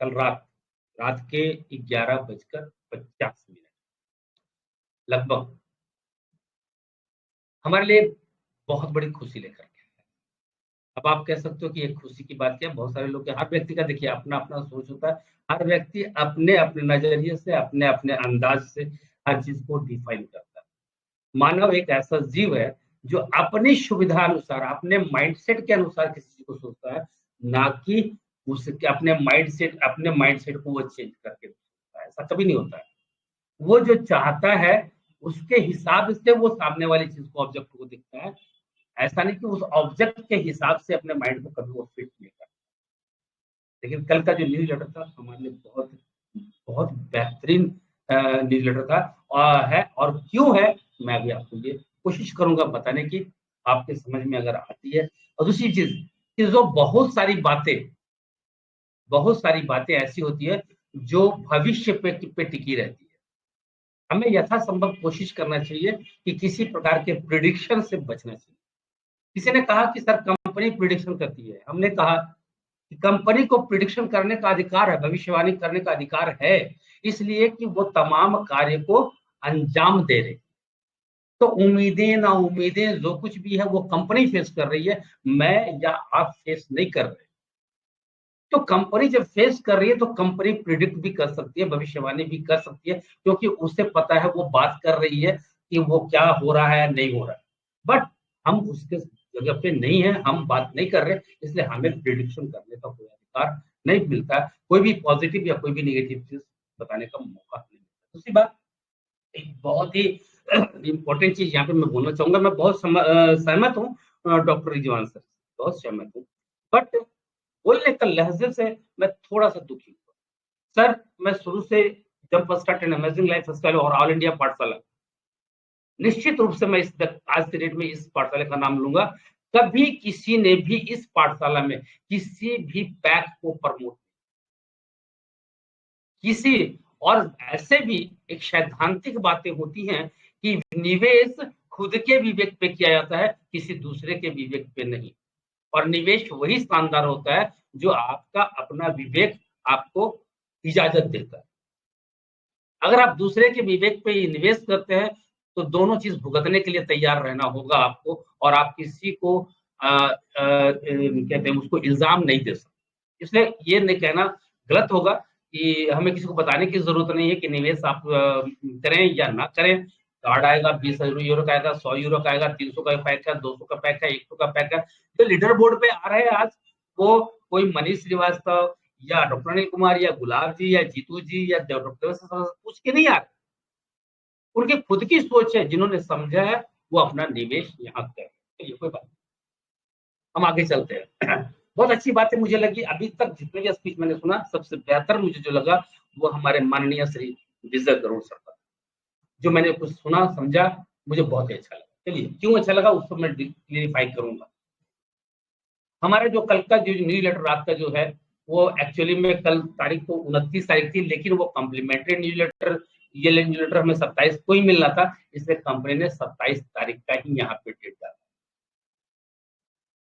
कल रात रात के 11:50 लगभग हमारे लिए बहुत बड़ी खुशी लेकर के आया। अब आप कह सकते हो कि एक खुशी की बात क्या है, बहुत सारे लोग के हर व्यक्ति का देखिए अपना-अपना सोच होता है। हर व्यक्ति अपने-अपने नज़रिए से, अपने-अपने अंदाज से हर चीज़ को डिफाइन करता है। मानव एक ऐसा जीव है जो अपनी सुविधा अनुसार, अपने माइंडसेट के अनुसार किसी चीज़ को सोचता है, ना कि उसके अपने माइंडसेट को वो चेंज करके सोचता है। ऐसा कभी नहीं होता है। वो जो चाहता है, उसके हिसाब से वो सामने वाली चीज़ को, ऑब्जेक्ट को दिखता है। ऐसा नहीं कि उस ऑब्जेक्ट के हिसाब से अपने माइंड को कभी वो फिट नहीं करता। लेकिन कल का जो न्यूज़ लेटर था हमारे लिए बहुत बहुत बेहतरीन न्यूज़ लेटर था है, और क्यों है मैं भी आपको ये कोशिश करूँगा बताने की, आपके समझ में अगर आती है। और दूसरी चीज़ कि जो बहुत सारी बातें ऐसी होती है जो भविष्य पे टिकी रहती है। हमें यथासंभव कोशिश करना चाहिए कि किसी प्रकार के प्रेडिक्शन से बचना चाहिए। किसी ने कहा कि सर कंपनी प्रिडिक्शन करती है। हमने कहा कि कंपनी को प्रिडिक्शन करने का अधिकार है, भविष्यवाणी करने का अधिकार है, इसलिए कि वो तमाम कार्य को अंजाम दे रही। तो उम्मीदें, नाउम्मीदें जो कुछ भी है वो कंपनी फेस कर रही है, मैं या आप फेस नहीं कर रहे। तो कंपनी जब फेस कर रही है तो कंपनी प्रिडिक्ट भी कर सकती है, भविष्यवाणी भी कर सकती है, क्योंकि उसे पता है वो बात कर रही है कि वो क्या हो रहा है, नहीं हो रहा है। बट हम उसके जगह पे नहीं है, हम बात नहीं कर रहे, इसलिए हमें प्रिडिक्शन करने का कोई अधिकार नहीं मिलता। कोई भी पॉजिटिव या कोई भी नेगेटिव चीज़ बताने का मौका नहीं मिलता। दूसरी बात, एक बहुत ही इम्पोर्टेंट चीज़ यहाँ पे मैं बोलना चाहूँगा, मैं बहुत सहमत हूँ डॉक्टर रिजवान सर से, बहुत सहमत हूँ। बट बोलने का लहज़े से मैं थोड़ा-सा दुखी हूँ। सर, मैं शुरू से jump start and amazing lifestyle और ऑल इंडिया पाठशाला, निश्चित रूप से मैं आज की डेट में इस पाठशाला का नाम लूँगा। कभी किसी ने भी इस पाठशाला में किसी भी पैक को प्रमोट किसी और ऐसे भी एक सैद्धांतिक बातें होती हैं कि निवेश खुद के विवेक पे किया जाता है, किसी दूसरे के विवेक पे नहीं। और निवेश वही शानदार होता है जो आपका अपना विवेक आपको इजाज़त देता है। अगर आप दूसरे के विवेक पे इन्वेस्ट करते हैं, तो दोनों चीज़ भुगतने के लिए तैयार रहना होगा आपको, और आप किसी को कहते हैं उसको इल्ज़ाम नहीं दे सकते। इसलिए ये नहीं कहना गलत होगा कि हमें किसी को बताने की ज़रूरत नहीं है कि निवेश आप करें या ना करें। कार्ड आएगा, 20 यूरो का आएगा, 100 यूरो का आएगा, 300 का पैक है, 200 का पैक है, 100 का पैक है। जो लीडर बोर्ड पे आ रहे हैं आज, वो कोई मनीष श्रीवास्तव या डॉक्टर अनिल कुमार या गुलाब जी या जीतू जी या डॉक्टर से पूछ के नहीं आ रहे। उनकी खुद की सोच है, जिन्होंने समझा है वो अपना निवेश यहाँ करें। तो ये कोई बात नहीं। हम आगे चलते हैं। बहुत अच्छी बातें मुझे लगी अभी तक जितने भी स्पीच मैंने सुना, सबसे बेहतर मुझे जो लगा वो हमारे माननीय श्री विजय करोड़ सर का। जो मैंने कुछ सुना, समझा, मुझे बहुत ही अच्छा लगा। चलिए, क्यों अच्छा लगा उसको मैं क्लेरिफाई करूँगा। हमारा जो कल का जो न्यूज़ लेटर रात का जो है, वो एक्चुअली में कल तारीख तो 29 तारीख थी, लेकिन वो कॉम्प्लीमेंट्री न्यूज़ लेटर, ये न्यूज़ लेटर हमें 27 को ही मिलना था, इसलिए कंपनी ने 27 तारीख का ही यहाँ पे डेट डाला।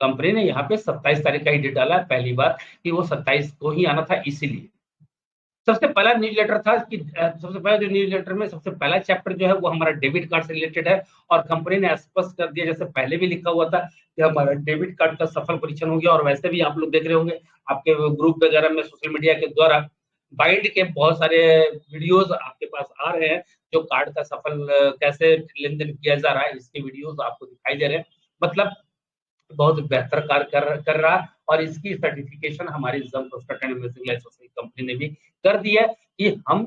कंपनी ने यहाँ पे 27 तारीख का ही डेट डाला है, पहली बार कि वो 27 को ही आना था इसीलिए। सबसे पहला न्यूज़ लेटर था कि सबसे पहला जो न्यूज़ लेटर में सबसे पहला चैप्टर जो है वो हमारा डेबिट कार्ड से रिलेटेड है, और कंपनी ने स्पष्ट कर दिया, जैसे पहले भी लिखा हुआ था कि हमारा डेबिट कार्ड का सफल परीक्षण हो गया। और वैसे भी आप लोग देख रहे होंगे आपके ग्रुप वगैरह में, सोशल मीडिया के द्वारा बाइंड के बहुत सारे वीडियोस आपके पास आ रहे हैं, जो कार्ड का सफल कैसे लेन-देन किया जा रहा है, इसके वीडियोस आपको दिखाई दे रहे हैं। मतलब बहुत बेहतर कार्य कर रहा है, और इसकी सर्टिफिकेशन हमारी कंपनी ने भी कर दी है कि हम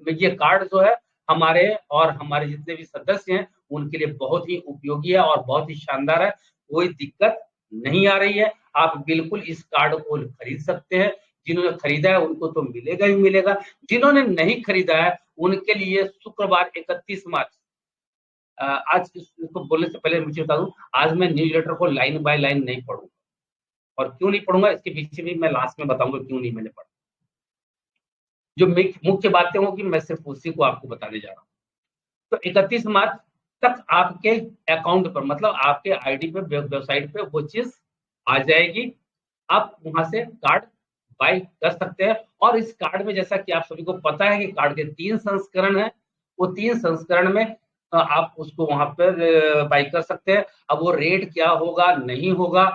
ये कार्ड जो है हमारे और हमारे जितने भी सदस्य हैं उनके लिए बहुत ही उपयोगी है और बहुत ही शानदार है। कोई दिक्कत नहीं आ रही है। आप बिल्कुल इस कार्ड को खरीद सकते हैं। जिन्होंने खरीदा है उनको तो मिलेगा ही मिलेगा। जिन्होंने नहीं खरीदा है उनके लिए शुक्रवार 31 मार्च, आज इसको बोलने से पहले मुझे बता दूं, आज मैं न्यूज़ लेटर को लाइन बाय लाइन नहीं पढ़ूंगा, और क्यों नहीं पढ़ूंगा इसके पीछे भी मैं लास्ट में बताऊंगा क्यों नहीं मैंने पढ़ा। जो मुख्य बातें होगी मैं सिर्फ उसी को आपको बताने जा रहा हूँ। तो 31 मार्च तक आपके अकाउंट पर, मतलब आपके आईडी पे, वेबसाइट पे वो चीज आ जाएगी। आप वहां से कार्ड बाई कर सकते हैं। और इस कार्ड में जैसा कि आप सभी को पता है कि कार्ड के 3 संस्करण हैं, वो 3 संस्करण में आप उसको वहाँ पर बाई कर सकते हैं। अब वो रेट क्या होगा, नहीं होगा,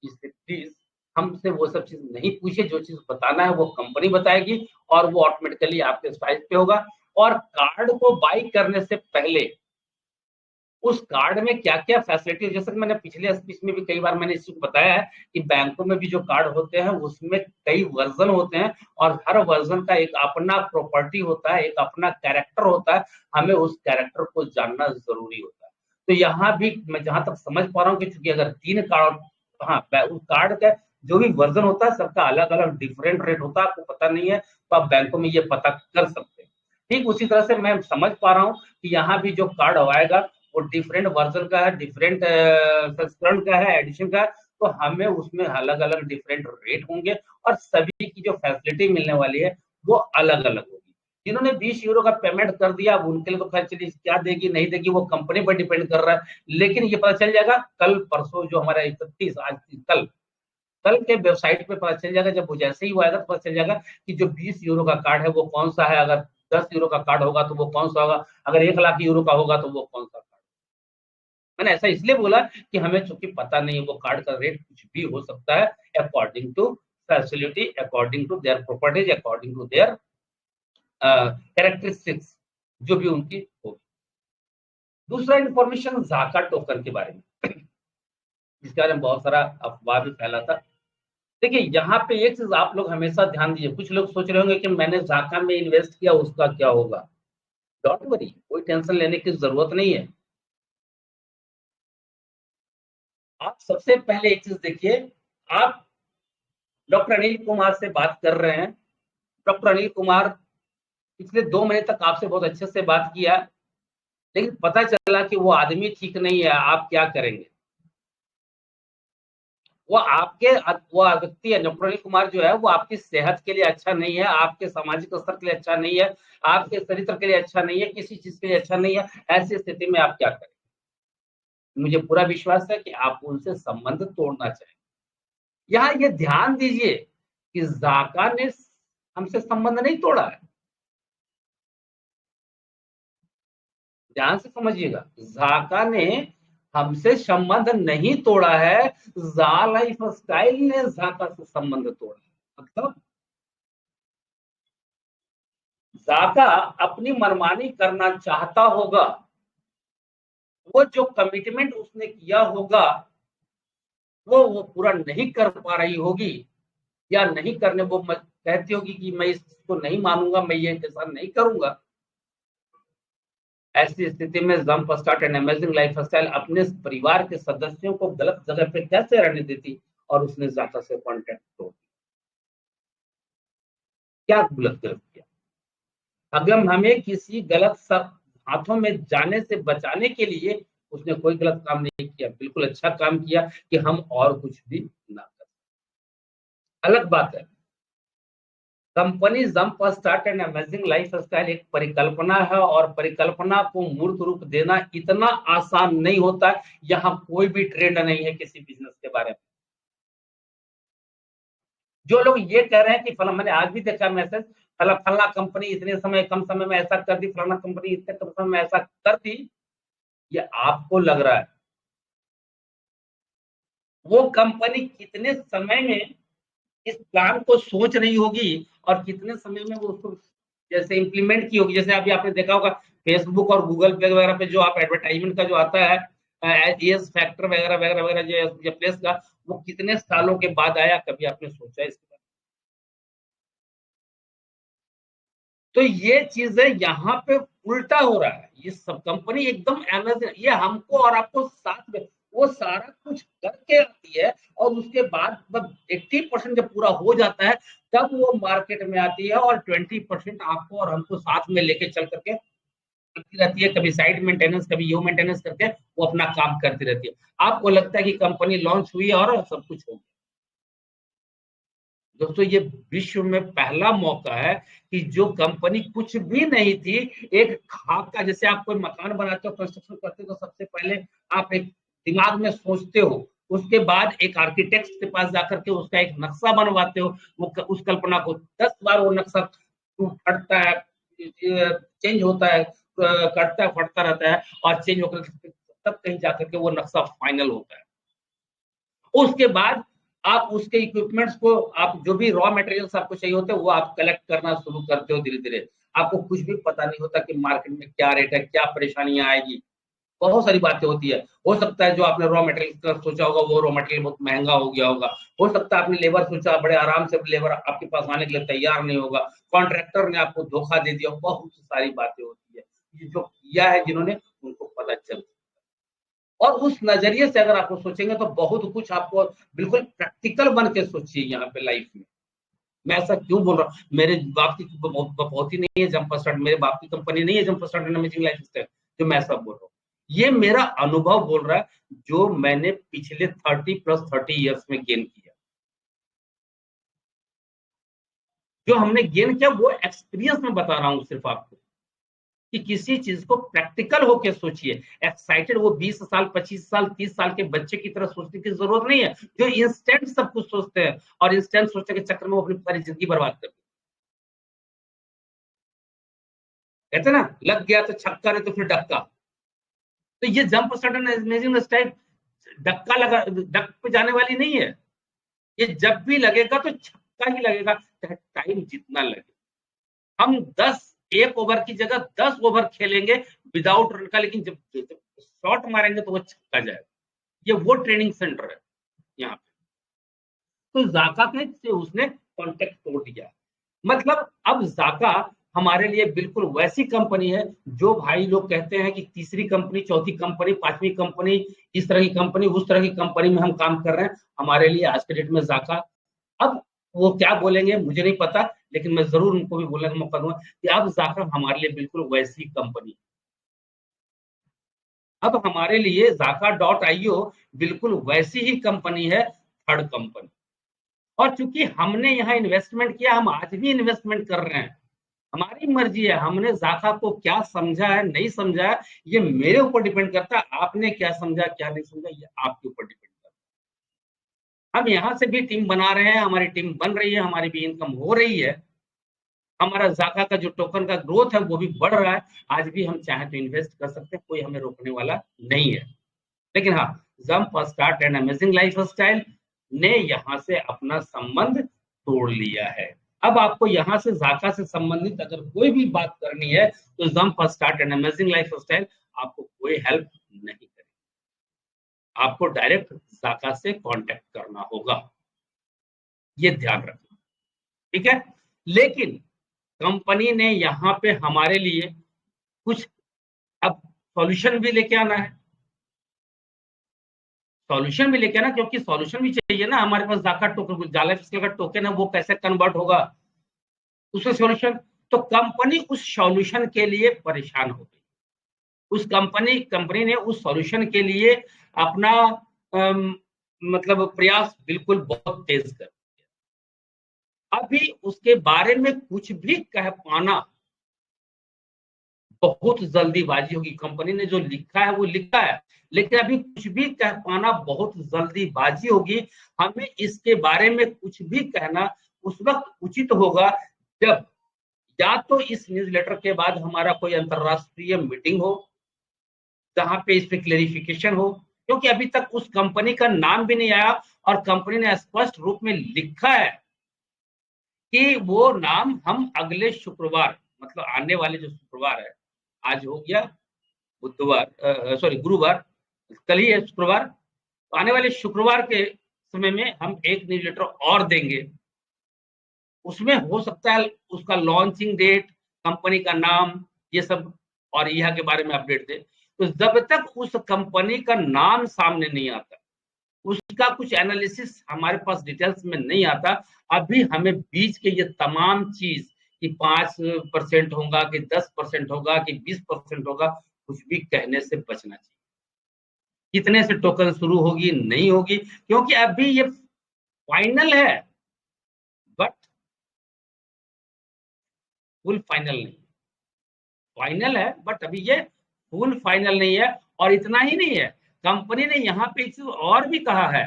इससे प्लीज़ हमसे वो सब चीज़ नहीं पूछिए, जो चीज़ बताना है वो कंपनी बताएगी और वो ऑटोमेटिकली आपके साइट पे होगा। और कार्ड को बाई करने से पहले उस कार्ड में क्या-क्या फैसिलिटी है, जैसे कि मैंने पिछले स्पीच में भी कई बार मैंने इस चीज़ को बताया है कि बैंकों में भी जो कार्ड होते हैं उसमें कई वर्ज़न होते हैं और हर वर्ज़न का एक अपना प्रॉपर्टी होता है, एक अपना कैरेक्टर होता है, हमें उस कैरेक्टर को जानना ज़रूरी होता है। तो यहाँ भी मैं जहाँ तक समझ पा रहा हूँ कि चूँकि अगर 3 कार्ड, हाँ, उस कार्ड का जो भी वर्ज़न होता है सबका अलग-अलग डिफरेंट रेट होता है, आपको पता नहीं है, तो आप बैंकों में ये पता कर सकते हैं। ठीक उसी तरह से मैं समझ पा रहा हूँ कि यहाँ भी जो कार्ड आएगा वो डिफरेंट वर्जन का है, डिफरेंट संस्करण का है, एडिशन का है, तो हमें उसमें अलग-अलग डिफरेंट रेट होंगे और सभी की जो फैसिलिटी मिलने वाली है, वो अलग-अलग होगी। जिन्होंने 20 यूरो का पेमेंट कर दिया, अब उनके लिए तो खैर चलिए क्या देगी, नहीं देगी, वो कंपनी पर डिपेंड कर रहा है। लेकिन ये पता चल जाएगा कल परसों जो हमारा 31 आज कल कल के वेबसाइट पे पता चल जाएगा, जब वो जैसे ही वो आएगा तो पता चल जाएगा कि जो 20 यूरो का कार्ड है वो कौन-सा है, अगर 10 यूरो का कार्ड होगा तो वो कौन-सा होगा, अगर 1 लाख यूरो का होगा तो वो कौन-सा कार्ड। मैंने ऐसा इसलिए बोला कि हमें चूँकि पता नहीं है वो कार्ड का रेट कुछ भी हो सकता है according to facility, according to their properties, according to their characteristics जो भी उनकी होगी। दूसरा इन्फॉर्मेशन ज़ाका टोकन के बारे में, जिसके बारे में बहुत सारा अफ़वाह भी फैला था। देखिए, यहाँ पे एक चीज़ आप लोग हमेशा ध्यान दीजिए, कुछ लोग सोच रहे होंगे कि मैंने ज़ाका में इन्वेस्ट किया उसका क्या होगा? डोंट वरी, कोई टेंशन लेने की ज़रूरत नहीं है। आप सबसे पहले एक चीज़ देखिए, आप डॉक्टर अनिल कुमार से बात कर रहे हैं। डॉक्टर अनिल कुमार पिछले 2 महीने तक आपसे बहुत अच्छे से बात किया, लेकिन पता चला कि वो आदमी ठीक नहीं है, आप क्या करेंगे? वो आपके वो व्यक्ति है डॉक्टर अनिल कुमार जो है वो आपकी सेहत के लिए अच्छा नहीं है, आपके सामाजिक स्तर के लिए अच्छा नहीं है, आपके चरित्र के लिए अच्छा नहीं है, किसी चीज़ के लिए अच्छा नहीं है। ऐसी स्थिति में आप क्या करें? मुझे पूरा विश्वास है कि आप उनसे संबंध तोड़ना चाहेंगे। यहाँ ये ध्यान दीजिए कि ज़ाका ने हमसे संबंध नहीं तोड़ा है। ध्यान से समझिएगा, ज़ाका ने हमसे संबंध नहीं तोड़ा है, ज़ा लाइफ़स्टाइल ने ज़ाका से संबंध तोड़ा है। मतलब ज़ाका अपनी मनमानी करना चाहता होगा, वो जो कमिटमेंट उसने किया होगा, वो पूरा नहीं कर पा रही होगी या नहीं करने वो कहती होगी कि मैं इसको नहीं मानूँगा, मैं ये ऐसा नहीं करूँगा। ऐसी स्थिति में jump start and amazing lifestyle अपने परिवार के सदस्यों को गलत जगह पे कैसे रहने देती और उसने ज़ाका से कॉन्टैक्ट तोड़ दिया। क्या गलत किया? अगर हमें किसी गलत सब हाथों में जाने से बचाने के लिए उसने कोई गलत काम नहीं किया, बिल्कुल अच्छा काम किया कि हम और कुछ भी ना करें। अलग बात है, company jump start and amazing lifestyle एक परिकल्पना है और परिकल्पना को मूर्त रूप देना इतना आसान नहीं होता है। यहाँ कोई भी ट्रेंड नहीं है किसी बिज़नेस के बारे में। जो लोग ये कह रहे हैं कि फला, मैंने आज भी देखा मैसेज, फला कंपनी इतने समय कम समय में ऐसा कर दी, फलाना कंपनी इतने कम समय में ऐसा कर दी, ये आपको लग रहा है। वो कंपनी कितने समय में इस प्लान को सोच रही होगी और कितने समय में वो उसको जैसे इम्प्लीमेंट की होगी। जैसे अभी आपने देखा होगा फेसबुक और गूगल पे वगैरह पे जो आप एडवर्टाइजमेंट का जो आता है एस फैक्टर वगैरह वगैरह वगैरह जो प्लेस का, वो कितने सालों के बाद आया, कभी आपने सोचा इसके बारे में? तो ये चीजें यहाँ पे उल्टा हो रहा है। ये सब कंपनी एकदम अमेज़न, ये हमको और आपको साथ में वो सारा कुछ करके आती है और उसके बाद जब 80% जब पूरा हो जाता है तब वो मार्केट में आती है और 20% आपको और हमको साथ में लेके चल करके करती रहती है। कभी साइड मेंटेनेंस, कभी यो मेंटेनेंस करके वो अपना काम करती रहती है। आपको लगता है कि कंपनी लॉन्च हुई है और सब कुछ हो गया। दोस्तों, ये विश्व में पहला मौका है कि जो कंपनी कुछ भी नहीं थी, एक खाका, जैसे आप कोई मकान बनाते हो, कंस्ट्रक्शन करते हो तो सबसे पहले आप एक दिमाग में सोचते हो, उसके बाद एक आर्किटेक्ट के पास जाकर के उसका एक नक्शा बनवाते हो, वो उस कल्पना को 10 बार वो नक्शा फटता है, चेंज होता है, कटता है, फटता रहता है और चेंज होकर तब कहीं जाकर के वो नक्शा फाइनल होता है। उसके बाद आप उसके इक्विपमेंट्स को, आप जो भी रॉ मटेरियल्स आपको चाहिए होते हैं वो आप कलेक्ट करना शुरू करते हो धीरे-धीरे। आपको कुछ भी पता नहीं होता कि मार्केट में क्या रेट है, क्या परेशानियाँ आएगी। बहुत सारी बातें होती है। हो सकता है जो आपने रॉ मटेरियल का सोचा होगा वो रॉ मटेरियल बहुत महँगा हो गया होगा। हो सकता है आपने लेबर सोचा, बड़े आराम से लेबर आपके पास आने के लिए तैयार नहीं होगा। कॉन्ट्रैक्टर ने आपको धोखा दे दिया, बहुत सारी बातें होती है। ये जो किया है जिन्होंने, उनको पता चल, और उस नज़रिए से अगर आप सोचेंगे तो बहुत कुछ आपको बिल्कुल प्रैक्टिकल बन के सोचिए यहाँ पे लाइफ में। मैं ऐसा क्यों बोल रहा हूँ? मेरे बाप की बपौती नहीं है जंप स्टार्ट, मेरे बाप की कंपनी नहीं है jump start and amazing lifestyle, जो मैं ऐसा बोल रहा हूँ। ये मेरा अनुभव बोल रहा है, जो मैंने पिछले 30 प्लस 30 इयर्स में गेन किया। जो हमने गेन किया वो एक्सपीरियंस में बता रहा हूँ सिर्फ आपको, कि किसी चीज को प्रैक्टिकल होके सोचिए। एक्साइटेड वो 20 साल, 25 साल, 30 साल के बच्चे की तरह सोचने की जरूरत नहीं है, जो इंस्टेंट सब कुछ सोचते हैं और इंस्टेंट सोचने के चक्कर में वो अपनी सारी जिंदगी बर्बाद कर, कहते हैं ना, लग गया तो छक्का नहीं तो फिर डक्का। तो ये जंप सडन इमेजिंग स्टाइल डक्का लगा, डक पे जाने वाली नहीं है। ये जब भी लगेगा तो छक्का ही लगेगा, चाहे टाइम जितना लगे। हम 1 ओवर की जगह 10 ओवर खेलेंगे विदाउट रन का, लेकिन जब शॉट मारेंगे तो वो छक्का जाएगा। ये वो ट्रेनिंग सेंटर है यहाँ पे। तो जाका के से उसने कॉन्टेक्ट तोड़ दिया। मतलब अब जाका हमारे लिए बिल्कुल वैसी कंपनी है, जो भाई लोग कहते हैं कि तीसरी कंपनी, चौथी कंपनी, पांचवी कंपनी, इस तरह की कंपनी, उस तरह की कंपनी में हम काम कर रहे हैं। हमारे लिए आज के डेट में जाका, अब वो क्या बोलेंगे मुझे नहीं पता, लेकिन मैं जरूर उनको भी बोलने का मौका दूंगा कि अब जाका हमारे लिए बिल्कुल वैसी कंपनी। अब हमारे लिए जाका डॉट आईओ बिल्कुल वैसी ही कंपनी है, थर्ड कंपनी। और चूंकि हमने यहाँ इन्वेस्टमेंट किया, हम आज भी इन्वेस्टमेंट कर रहे हैं। हमारी मर्जी है, हमने जाका को क्या समझा है, नहीं समझा है, ये मेरे ऊपर डिपेंड करता है। आपने क्या समझा, क्या नहीं समझा, ये आपके ऊपर डिपेंड करता है। हम यहाँ से भी टीम बना रहे हैं, हमारी टीम बन रही है, हमारी भी इनकम हो रही है। हमारा जाका का जो टोकन का ग्रोथ है वो भी बढ़ रहा है। आज भी हम चाहें तो इन्वेस्ट कर सकते हैं, कोई हमें रोकने वाला नहीं है। लेकिन हाँ, jump start and amazing life style ने यहाँ से अपना संबंध तोड़ लिया है। अब आपको यहाँ से जाका से संबंधित अगर कोई भी बात करनी है तो jump start and amazing life style आपको कोई हेल्प नहीं करेगी। आपको डायरेक्ट जाका से कांटेक्ट करना होगा, ये ध्यान रखना, ठीक है। लेकिन कंपनी ने यहाँ पे हमारे लिए कुछ अब सॉल्यूशन भी लेके आना है, सॉल्यूशन भी लेके आना, क्योंकि सॉल्यूशन भी चाहिए ना। हमारे पास जाका टोकन, जाला फिस्कल का टोकन है, वो कैसे कन्वर्ट होगा, उसका सॉल्यूशन। तो कंपनी उस सॉल्यूशन के लिए परेशान हो गई। उस कंपनी ने उस सॉल्यूशन के लिए अपना मतलब प्रयास बिल्कुल बहुत तेज कर दिया। अभी उसके बारे में कुछ भी कह पाना बहुत जल्दीबाजी होगी। कंपनी ने जो लिखा है वो लिखा है, लेकिन अभी कुछ भी कह पाना बहुत जल्दीबाजी होगी। हमें इसके बारे में कुछ भी कहना उस वक्त उचित होगा जब या तो इस न्यूज़लेटर के बाद हमारा कोई अंतरराष्ट्रीय मीटिंग हो, जहां पे इस पे क्लेरिफिकेशन हो, क्योंकि अभी तक उस कंपनी का नाम भी नहीं आया और कंपनी ने स्पष्ट रूप में लिखा है कि वो नाम हम अगले शुक्रवार, मतलब आने वाले जो शुक्रवार है, आज हो गया बुधवार, सॉरी गुरुवार, कल ही है शुक्रवार, तो आने वाले शुक्रवार के समय में हम एक न्यूज़लेटर और देंगे। उसमें हो सकता है उसका लॉन्चिंग डेट, कंपनी का नाम, ये सब और यहाँ के बारे में अपडेट दे। तो जब तक उस कंपनी का नाम सामने नहीं आता, उसका कुछ एनालिसिस हमारे पास डिटेल्स में नहीं आता, अभी हमें बीच के ये तमाम चीज कि 5% होगा कि 10% होगा कि 20% होगा, कुछ भी कहने से बचना चाहिए। कितने से टोकन शुरू होगी, नहीं होगी, क्योंकि अभी ये फाइनल है, बट फुल फाइनल नहीं। फाइनल है बट अभी ये फुल फाइनल नहीं है। और इतना ही नहीं है, कंपनी ने यहाँ पे एक चीज और भी कहा है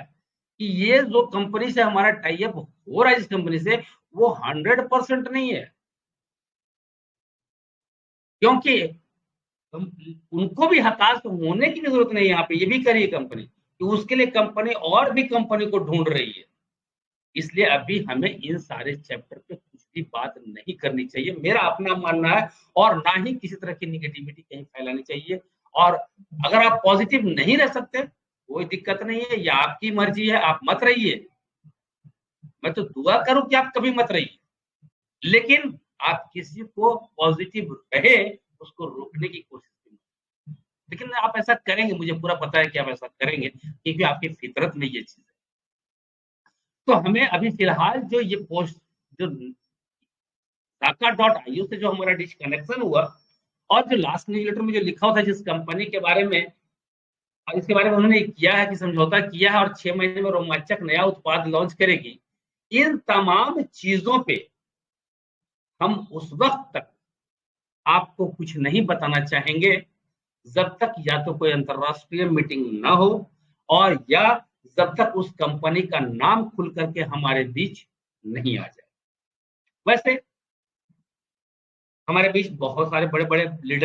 कि ये जो कंपनी से हमारा टाई अप हो रहा है, जिस कंपनी से, वो 100% नहीं है, क्योंकि उनको भी हताश होने की जरूरत नहीं है। यहाँ पे ये भी करी है कंपनी कि उसके लिए कंपनी और भी कंपनी को ढूंढ रही है। इसलिए अभी हमें इन सारे चैप्टर पे कुछ भी बात नहीं करनी चाहिए, मेरा अपना मानना है, और ना ही किसी तरह की निगेटिविटी कहीं फैलानी चाहिए। और अगर आप पॉजिटिव नहीं रह सकते, कोई दिक्कत नहीं है, ये आपकी मर्जी है, आप मत रहिए। मैं तो दुआ करूं कि आप कभी मत रहिए, लेकिन आप किसी को पॉजिटिव रहे उसको रोकने की कोशिश करिए। लेकिन आप ऐसा करेंगे, मुझे पूरा पता है कि आप ऐसा करेंगे, क्योंकि आपकी फितरत में ये चीज है। तो हमें अभी फिलहाल जो ये पोस्ट, जो Dhaka.io से जो हमारा डिस्कनेक्शन हुआ, और जो लास्ट न्यूज़लेटर में जो लिखा हुआ था जिस कंपनी के बारे में, और इसके बारे में उन्होंने किया है कि समझौता किया है और 6 महीने में रोमांचक नया उत्पाद लॉन्च करेगी, इन तमाम चीजों पे हम उस वक्त तक आपको कुछ नहीं बताना चाहेंगे जब तक या तो कोई अंतरराष्ट्रीय मीटिंग ना हो, और या जब तक उस कंपनी का नाम खुल करके हमारे बीच नहीं आ जाए। वैसे हमारे बीच बहुत सारे बड़े बड़े लीडर